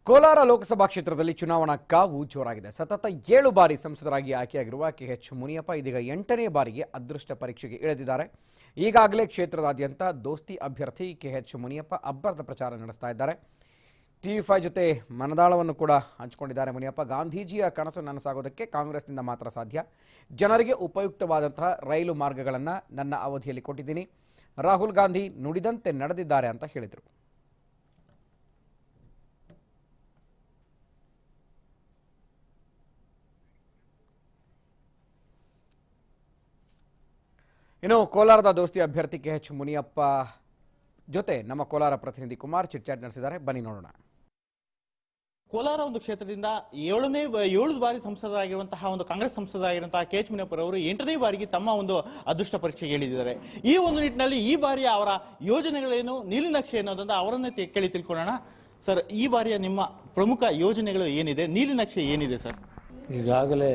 ಕೋಲಾರ ಲೋಕಸಭಾ ಕ್ಷೇತ್ರದಲ್ಲಿ ಚುನಾವಣಾ ಕಾವು ಜೋರಾಗಿದೆ. ಸತತ 7 ಬಾರಿ ಸಂಸದರಾಗಿ ಆಯ್ಕೆಯಾಗಿರುವ ಕೆಎಚ್ ಮುನಿಯಪ್ಪ ಇದೀಗ 8ನೇ ಬಾರಿಗೆ ಅದೃಷ್ಟ ಪರೀಕ್ಷೆಗೆ ಇಳಿದಿದ್ದಾರೆ. ಈಗಾಗಲೇ ಕ್ಷೇತ್ರದಾದ್ಯಂತ ದೋಸ್ತಿ ಅಭ್ಯರ್ಥಿ ಕೆಎಚ್ ಮುನಿಯಪ್ಪ ಅಬ್ಬರದ ಪ್ರಚಾರ ನಡೆಸ್ತಾ ಇದ್ದಾರೆ. ಟಿವಿ5 ಜೊತೆ ಮನದಾಳವನ್ನು ಕೂಡ ಹಂಚಿಕೊಂಡಿದ್ದಾರೆ. ಮುನಿಯಪ್ಪ, ಗಾಂಧೀಜಿಯ ಕನಸು ನನಸಾಗೋದಕ್ಕೆ ಕಾಂಗ್ರೆಸ್ನಿಂದ ಮಾತ್ರ ಸಾಧ್ಯ. ಜನರಿಗೆ ಉಪಯುಕ್ತವಾದಂತಹ ರೈಲು ಮಾರ್ಗಗಳನ್ನು ನನ್ನ ಅವಧಿಯಲ್ಲಿ ಕೊಟ್ಟಿದ್ದೀನಿ. ರಾಹುಲ್ ಗಾಂಧಿ ನುಡಿದಂತೆ ನಡೆದಿದ್ದಾರೆ ಅಂತ ಹೇಳಿದರು. ಇನ್ನು ಕೋಲಾರದ ದೋಸ್ತಿ ಅಭ್ಯರ್ಥಿ ಕೆಎಚ್ ಮುನಿಯಪ್ಪ ಜೊತೆ ನಮ್ಮ ಕೋಲಾರ ಪ್ರತಿನಿಧಿ ಕುಮಾರ್ ಚಿಟ್ಚಾಟ್ ನಡೆಸಿದ್ದಾರೆ. ಬನ್ನಿ ನೋಡೋಣ. ಕೋಲಾರ ಒಂದು ಕ್ಷೇತ್ರದಿಂದ 7 ಬಾರಿ ಸಂಸದರಾಗಿರುವಂತಹ ಒಂದು ಕಾಂಗ್ರೆಸ್ ಸಂಸದರಾಗಿರುವಂತಹ ಕೆಎಚ್ ಮುನಿಯಪ್ಪರವರು 8ನೇ ಬಾರಿಗೆ ತಮ್ಮ ಒಂದು ಅದೃಷ್ಟ ಪರೀಕ್ಷೆಗೆ ಇಳಿದಿದ್ದಾರೆ. ಈ ಒಂದು ನಿಟ್ಟಿನಲ್ಲಿ ಈ ಬಾರಿಯ ಅವರ ಯೋಜನೆಗಳೇನು, ನೀಲಿನಕ್ಷೆ ಅನ್ನೋದನ್ನ ಅವರನ್ನೇ ಕೇಳಿ ತಿಳ್ಕೊಳ್ಳೋಣ. ಸರ್, ಈ ಬಾರಿಯ ನಿಮ್ಮ ಪ್ರಮುಖ ಯೋಜನೆಗಳು ಏನಿದೆ, ನೀಲಿನಕ್ಷೆ ಏನಿದೆ ಸರ್? ಈಗಾಗಲೇ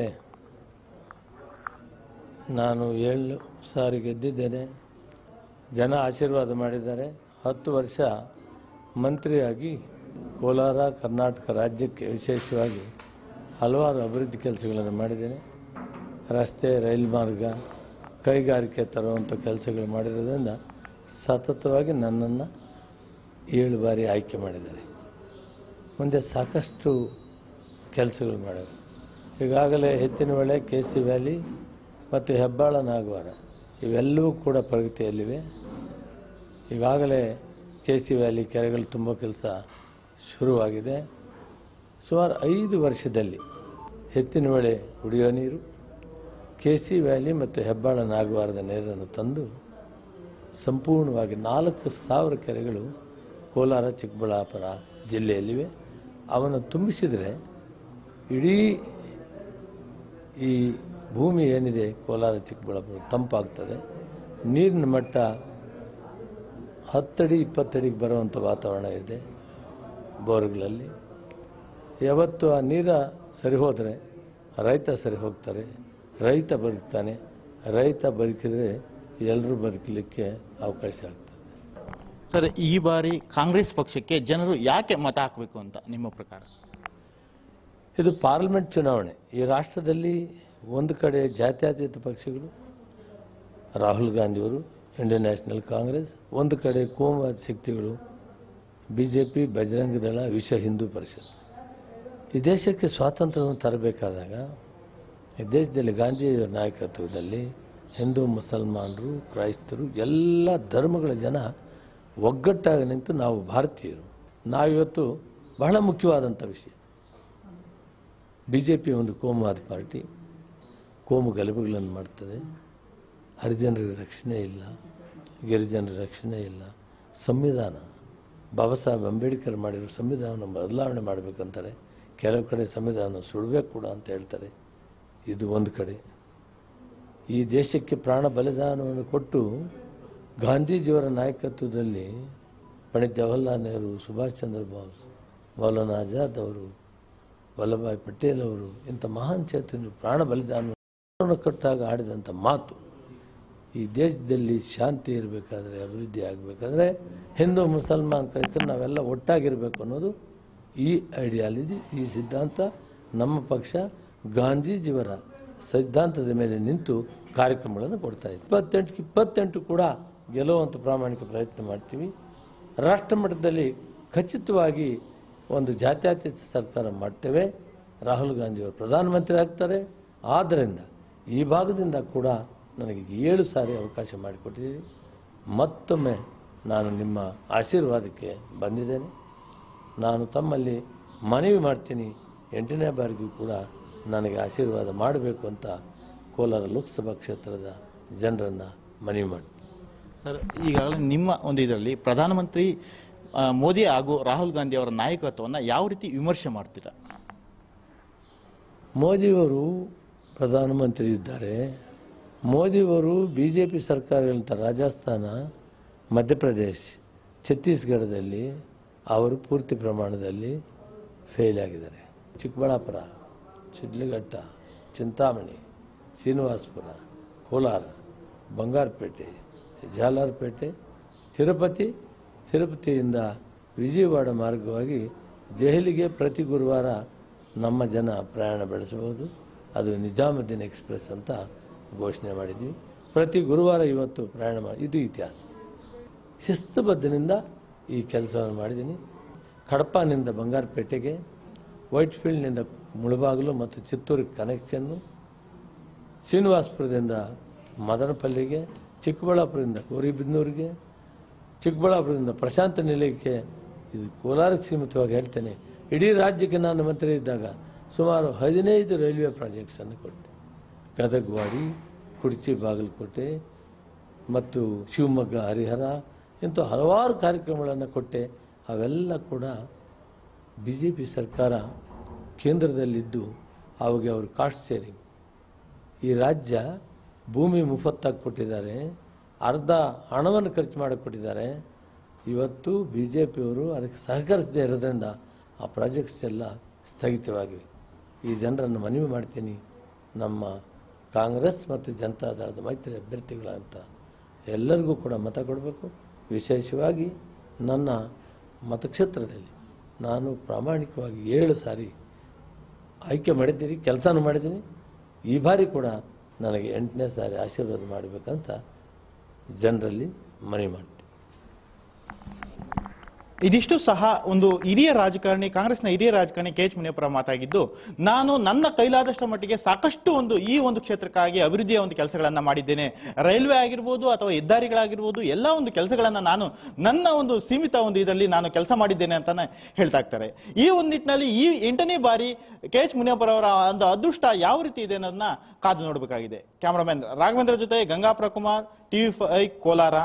ನಾನು 7 ಸಾರಿ ಗೆದ್ದಿದ್ದೇನೆ. ಜನ ಆಶೀರ್ವಾದ ಮಾಡಿದ್ದಾರೆ. 10 ವರ್ಷ ಮಂತ್ರಿಯಾಗಿ ಕೋಲಾರ ಕರ್ನಾಟಕ ರಾಜ್ಯಕ್ಕೆ ವಿಶೇಷವಾಗಿ ಹಲವಾರು ಅಭಿವೃದ್ಧಿ ಕೆಲಸಗಳನ್ನು ಮಾಡಿದ್ದೇನೆ. ರಸ್ತೆ, ರೈಲು ಮಾರ್ಗ, ಕೈಗಾರಿಕೆ ತರುವಂಥ ಕೆಲಸಗಳು ಮಾಡಿರೋದ್ರಿಂದ ಸತತವಾಗಿ ನನ್ನನ್ನು 7 ಬಾರಿ ಆಯ್ಕೆ ಮಾಡಿದ್ದಾರೆ. ಮುಂದೆ ಸಾಕಷ್ಟು ಕೆಲಸಗಳು ಮಾಡಿದ್ದಾರೆ. ಈಗಾಗಲೇ ಎತ್ತಿನಹೊಳೆ, KC ವ್ಯಾಲಿ ಮತ್ತು ಹೆಬ್ಬಾಳ, ನಾಗವಾರ ಇವೆಲ್ಲವೂ ಕೂಡ ಪ್ರಗತಿಯಲ್ಲಿವೆ. ಈಗಾಗಲೇ KC ವ್ಯಾಲಿ ಕೆರೆಗಳು ತುಂಬ ಕೆಲಸ ಶುರುವಾಗಿದೆ. ಸುಮಾರು 5 ವರ್ಷದಲ್ಲಿ ಎತ್ತಿನಹೊಳೆ ಕುಡಿಯೋ ನೀರು, KC ವ್ಯಾಲಿ ಮತ್ತು ಹೆಬ್ಬಾಳ, ನಾಗವಾರದ ನೀರನ್ನು ತಂದು ಸಂಪೂರ್ಣವಾಗಿ 4,000 ಕೆರೆಗಳು ಕೋಲಾರ, ಚಿಕ್ಕಬಳ್ಳಾಪುರ ಜಿಲ್ಲೆಯಲ್ಲಿವೆ. ಅವನ್ನು ತುಂಬಿಸಿದರೆ ಇಡೀ ಈ ಭೂಮಿ ಏನಿದೆ ಕೋಲಾರ, ಚಿಕ್ಕಬಳ್ಳಾಪುರ ತಂಪಾಗ್ತದೆ. ನೀರಿನ ಮಟ್ಟ 10 ಅಡಿ 20 ಅಡಿಗೆ ಬರುವಂಥ ವಾತಾವರಣ ಇದೆ ಬೋರ್ಗಳಲ್ಲಿ. ಯಾವತ್ತು ಆ ನೀರ ಸರಿ ಹೋದರೆ ರೈತ ಸರಿ ಹೋಗ್ತಾರೆ, ರೈತ ಬದುಕ್ತಾನೆ. ರೈತ ಬದುಕಿದರೆ ಎಲ್ಲರೂ ಬದುಕಲಿಕ್ಕೆ ಅವಕಾಶ ಆಗ್ತದೆ. ಸರ್, ಈ ಬಾರಿ ಕಾಂಗ್ರೆಸ್ ಪಕ್ಷಕ್ಕೆ ಜನರು ಯಾಕೆ ಮತ ಹಾಕಬೇಕು ಅಂತ ನಿಮ್ಮ ಪ್ರಕಾರ? ಇದು ಪಾರ್ಲಿಮೆಂಟ್ ಚುನಾವಣೆ. ಈ ರಾಷ್ಟ್ರದಲ್ಲಿ ಒಂದು ಕಡೆ ಜಾತ್ಯತೀತ ಪಕ್ಷಗಳು, ರಾಹುಲ್ ಗಾಂಧಿಯವರು, ಇಂಡಿಯನ್ ನ್ಯಾಷನಲ್ ಕಾಂಗ್ರೆಸ್, ಒಂದು ಕಡೆ ಕೋಮುವಾದ ಶಕ್ತಿಗಳು, BJP, ಬಜರಂಗ ದಳ, ವಿಶ್ವ ಹಿಂದೂ ಪರಿಷತ್. ಈ ದೇಶಕ್ಕೆ ಸ್ವಾತಂತ್ರ್ಯವನ್ನು ತರಬೇಕಾದಾಗ ಈ ದೇಶದಲ್ಲಿ ಗಾಂಧಿಯವರ ನಾಯಕತ್ವದಲ್ಲಿ ಹಿಂದೂ, ಮುಸಲ್ಮಾನರು, ಕ್ರೈಸ್ತರು, ಎಲ್ಲ ಧರ್ಮಗಳ ಜನ ಒಗ್ಗಟ್ಟಾಗಿ ನಿಂತು ನಾವು ಭಾರತೀಯರು, ನಾವಿವತ್ತು ಬಹಳ ಮುಖ್ಯವಾದಂಥ ವಿಷಯ. BJP ಒಂದು ಕೋಮುವಾದ ಪಾರ್ಟಿ, ಕೋಮು ಗಲಭೆಗಳನ್ನು ಮಾಡ್ತದೆ. ಹರಿಜನರಿಗೆ ರಕ್ಷಣೆ ಇಲ್ಲ, ಗಿರಿಜನರ ರಕ್ಷಣೆ ಇಲ್ಲ. ಸಂವಿಧಾನ, ಬಾಬಾ ಸಾಹೇಬ್ ಅಂಬೇಡ್ಕರ್ ಮಾಡಿರೋ ಸಂವಿಧಾನ ಬದಲಾವಣೆ ಮಾಡಬೇಕಂತಾರೆ. ಕೆಲವು ಕಡೆ ಸಂವಿಧಾನ ಸುಡಬೇಕು ಕೂಡ ಅಂತ ಹೇಳ್ತಾರೆ. ಇದು ಒಂದು ಕಡೆ. ಈ ದೇಶಕ್ಕೆ ಪ್ರಾಣ ಬಲಿದಾನವನ್ನು ಕೊಟ್ಟು ಗಾಂಧೀಜಿಯವರ ನಾಯಕತ್ವದಲ್ಲಿ ಪಂಡಿತ್ ಜವಾಹರ್ಲಾಲ್ ನೆಹರು, ಸುಭಾಷ್ ಚಂದ್ರ ಬೋಸ್, ಮೌಲಾನಾ ಆಜಾದ್ ಅವರು, ವಲ್ಲಭಭಾಯ್ ಪಟೇಲ್ ಅವರು, ಇಂಥ ಮಹಾನ್ ಚೇತನರು ಪ್ರಾಣ ಬಲಿದಾನವನ್ನು ಕೊಟ್ಟಾಗ ಆಡಿದಂಥ ಮಾತು, ಈ ದೇಶದಲ್ಲಿ ಶಾಂತಿ ಇರಬೇಕಾದ್ರೆ, ಅಭಿವೃದ್ಧಿ ಆಗಬೇಕಾದ್ರೆ ಹಿಂದೂ, ಮುಸಲ್ಮಾನ್, ಕ್ರೈಸ್ತರು ನಾವೆಲ್ಲ ಒಟ್ಟಾಗಿರಬೇಕು ಅನ್ನೋದು ಈ ಐಡಿಯಾಲಜಿ, ಈ ಸಿದ್ಧಾಂತ. ನಮ್ಮ ಪಕ್ಷ ಗಾಂಧೀಜಿಯವರ ಸಿದ್ಧಾಂತದ ಮೇಲೆ ನಿಂತು ಕಾರ್ಯಕ್ರಮಗಳನ್ನು ಕೊಡ್ತಾ ಇದೆ. 28ಕ್ಕೆ 28 ಕೂಡ ಗೆಲ್ಲುವಂಥ ಪ್ರಾಮಾಣಿಕ ಪ್ರಯತ್ನ ಮಾಡ್ತೀವಿ. ರಾಷ್ಟ್ರ ಮಟ್ಟದಲ್ಲಿ ಖಚಿತವಾಗಿ ಒಂದು ಜಾತ್ಯತೀತ ಸರ್ಕಾರ ಮಾಡ್ತೇವೆ. ರಾಹುಲ್ ಗಾಂಧಿಯವರು ಪ್ರಧಾನಮಂತ್ರಿ ಆಗ್ತಾರೆ. ಆದ್ದರಿಂದ ಈ ಭಾಗದಿಂದ ಕೂಡ ನನಗೆ 7 ಸಾರಿ ಅವಕಾಶ ಮಾಡಿಕೊಟ್ಟಿದ್ದೀರಿ. ಮತ್ತೊಮ್ಮೆ ನಾನು ನಿಮ್ಮ ಆಶೀರ್ವಾದಕ್ಕೆ ಬಂದಿದ್ದೇನೆ. ನಾನು ತಮ್ಮಲ್ಲಿ ಮನವಿ ಮಾಡ್ತೀನಿ, 8ನೇ ಬಾರಿಗೂ ಕೂಡ ನನಗೆ ಆಶೀರ್ವಾದ ಮಾಡಬೇಕು ಅಂತ ಕೋಲಾರ ಲೋಕಸಭಾ ಕ್ಷೇತ್ರದ ಜನರನ್ನು ಮನವಿ ಮಾಡ್ತೀನಿ. ಸರ್, ಈಗಾಗಲೇ ನಿಮ್ಮ ಒಂದು ಇದರಲ್ಲಿ ಪ್ರಧಾನಮಂತ್ರಿ ಮೋದಿ ಹಾಗೂ ರಾಹುಲ್ ಗಾಂಧಿ ಅವರ ನಾಯಕತ್ವವನ್ನು ಯಾವ ರೀತಿ ವಿಮರ್ಶೆ ಮಾಡ್ತೀರಾ? ಮೋದಿಯವರು ಪ್ರಧಾನಮಂತ್ರಿ ಇದ್ದಾರೆ. ಮೋದಿಯವರು BJP ಸರ್ಕಾರಗಳಂಥ ರಾಜಸ್ಥಾನ, ಮಧ್ಯಪ್ರದೇಶ್, ಛತ್ತೀಸ್ಗಢದಲ್ಲಿ ಅವರು ಪೂರ್ತಿ ಪ್ರಮಾಣದಲ್ಲಿ ಫೇಲ್ ಆಗಿದ್ದಾರೆ. ಚಿಕ್ಕಬಳ್ಳಾಪುರ, ಶಿಡ್ಲಘಟ್ಟ, ಚಿಂತಾಮಣಿ, ಶ್ರೀನಿವಾಸಪುರ, ಕೋಲಾರ, ಬಂಗಾರಪೇಟೆ, ಜಾಲಾರಪೇಟೆ, ತಿರುಪತಿಯಿಂದ ವಿಜಯವಾಡ ಮಾರ್ಗವಾಗಿ ದೆಹಲಿಗೆ ಪ್ರತಿ ಗುರುವಾರ ನಮ್ಮ ಜನ ಪ್ರಯಾಣ ಬೆಳೆಸಬಹುದು. ಅದು ನಿಜಾಮುದ್ದೀನ್ ಎಕ್ಸ್ಪ್ರೆಸ್ ಅಂತ ಘೋಷಣೆ ಮಾಡಿದ್ವಿ. ಪ್ರತಿ ಗುರುವಾರ ಇವತ್ತು ಪ್ರಯಾಣ ಮಾಡಿ, ಇದು ಇತಿಹಾಸ. ಶಿಸ್ತುಬದ್ಧನಿಂದ ಈ ಕೆಲಸವನ್ನು ಮಾಡಿದ್ದೀನಿ. ಕಡಪನಿಂದ ಬಂಗಾರಪೇಟೆಗೆ, ವೈಟ್ಫೀಲ್ಡ್ನಿಂದ ಮುಳಬಾಗಿಲು ಮತ್ತು ಚಿತ್ತೂರಿಗೆ ಕನೆಕ್ಷನ್ನು, ಶ್ರೀನಿವಾಸಪುರದಿಂದ ಮದನಪಲ್ಲಿಗೆ, ಚಿಕ್ಕಬಳ್ಳಾಪುರದಿಂದ ಗೌರಿಬಿದನೂರಿಗೆ, ಚಿಕ್ಕಬಳ್ಳಾಪುರದಿಂದ ಪ್ರಶಾಂತ ನಿಲಯಕ್ಕೆ, ಇದು ಕೋಲಾರಕ್ಕೆ ಸೀಮಿತವಾಗಿ ಹೇಳ್ತೇನೆ. ಇಡೀ ರಾಜ್ಯಕ್ಕೆ ನಾನು ಮಂತ್ರಿ ಇದ್ದಾಗ ಸುಮಾರು 15 ರೈಲ್ವೆ ಪ್ರಾಜೆಕ್ಟ್ಸನ್ನು ಕೊಟ್ಟೆ. ಗದಗವಾಡಿ, ಕುಡ್ಚಿ, ಬಾಗಲಕೋಟೆ ಮತ್ತು ಶಿವಮೊಗ್ಗ, ಹರಿಹರ, ಇಂಥ ಹಲವಾರು ಕಾರ್ಯಕ್ರಮಗಳನ್ನು ಕೊಟ್ಟೆ. ಅವೆಲ್ಲ ಕೂಡ BJP ಸರ್ಕಾರ ಕೇಂದ್ರದಲ್ಲಿದ್ದು ಅವಾಗ ಅವರು ಕಾಸ್ಟ್ ಶೇರಿಂಗ್, ಈ ರಾಜ್ಯ ಭೂಮಿ ಮುಫತ್ತಾಗಿ ಕೊಟ್ಟಿದ್ದಾರೆ, ಅರ್ಧ ಹಣವನ್ನು ಖರ್ಚು ಮಾಡಕ್ಕೆ ಕೊಟ್ಟಿದ್ದಾರೆ. ಇವತ್ತು BJPಯವರು ಅದಕ್ಕೆ ಸಹಕರಿಸದೇ ಇರೋದ್ರಿಂದ ಆ ಪ್ರಾಜೆಕ್ಟ್ಸ್ ಎಲ್ಲ ಸ್ಥಗಿತವಾಗಿವೆ. ಈ ಜನರನ್ನು ಮನವಿ ಮಾಡ್ತೀನಿ, ನಮ್ಮ ಕಾಂಗ್ರೆಸ್ ಮತ್ತು ಜನತಾದಳದ ಮೈತ್ರಿ ಅಭ್ಯರ್ಥಿಗಳಂತ ಎಲ್ಲರಿಗೂ ಕೂಡ ಮತ ಕೊಡಬೇಕು. ವಿಶೇಷವಾಗಿ ನನ್ನ ಮತಕ್ಷೇತ್ರದಲ್ಲಿ ನಾನು ಪ್ರಾಮಾಣಿಕವಾಗಿ 7 ಸಾರಿ ಆಯ್ಕೆ ಮಾಡಿದ್ದೀರಿ, ಕೆಲಸನೂ ಮಾಡಿದ್ದೀನಿ. ಈ ಬಾರಿ ಕೂಡ ನನಗೆ 8ನೇ ಸಾರಿ ಆಶೀರ್ವಾದ ಮಾಡಬೇಕಂತ ಜನರಲ್ಲಿ ಮನವಿ ಮಾಡ್ತೀನಿ. ಇದಿಷ್ಟು ಸಹ ಒಂದು ಹಿರಿಯ ರಾಜಕಾರಣಿ, ಕಾಂಗ್ರೆಸ್ನ ಹಿರಿಯ ರಾಜಕಾರಣಿ KH ಮುನಿಯಪ್ಪರ ಮಾತಾಗಿದ್ದು, ನಾನು ನನ್ನ ಕೈಲಾದಷ್ಟು ಮಟ್ಟಿಗೆ ಸಾಕಷ್ಟು ಈ ಒಂದು ಕ್ಷೇತ್ರಕ್ಕಾಗಿ ಅಭಿವೃದ್ಧಿಯ ಒಂದು ಕೆಲಸಗಳನ್ನ ಮಾಡಿದ್ದೇನೆ. ರೈಲ್ವೆ ಆಗಿರ್ಬೋದು ಅಥವಾ ಹೆದ್ದಾರಿಗಳಾಗಿರ್ಬೋದು, ಎಲ್ಲ ಒಂದು ಕೆಲಸಗಳನ್ನ ನಾನು ನನ್ನ ಒಂದು ಸೀಮಿತ ಒಂದು ಇದರಲ್ಲಿ ನಾನು ಕೆಲಸ ಮಾಡಿದ್ದೇನೆ ಅಂತಾನೆ ಹೇಳ್ತಾ ಇರ್ತಾರೆ. ಈ ಒಂದು ನಿಟ್ಟಿನಲ್ಲಿ ಈ 8ನೇ ಬಾರಿ KH ಮುನಿಯಪ್ಪರವರ ಒಂದು ಅದೃಷ್ಟ ಯಾವ ರೀತಿ ಇದೆ ಅನ್ನೋದನ್ನ ಕಾದು ನೋಡಬೇಕಾಗಿದೆ. ಕ್ಯಾಮರಾಮನ್ ರಾಘವೇಂದ್ರ ಜೊತೆ ಗಂಗಾಪುರ ಕುಮಾರ್, TV5 ಕೋಲಾರ.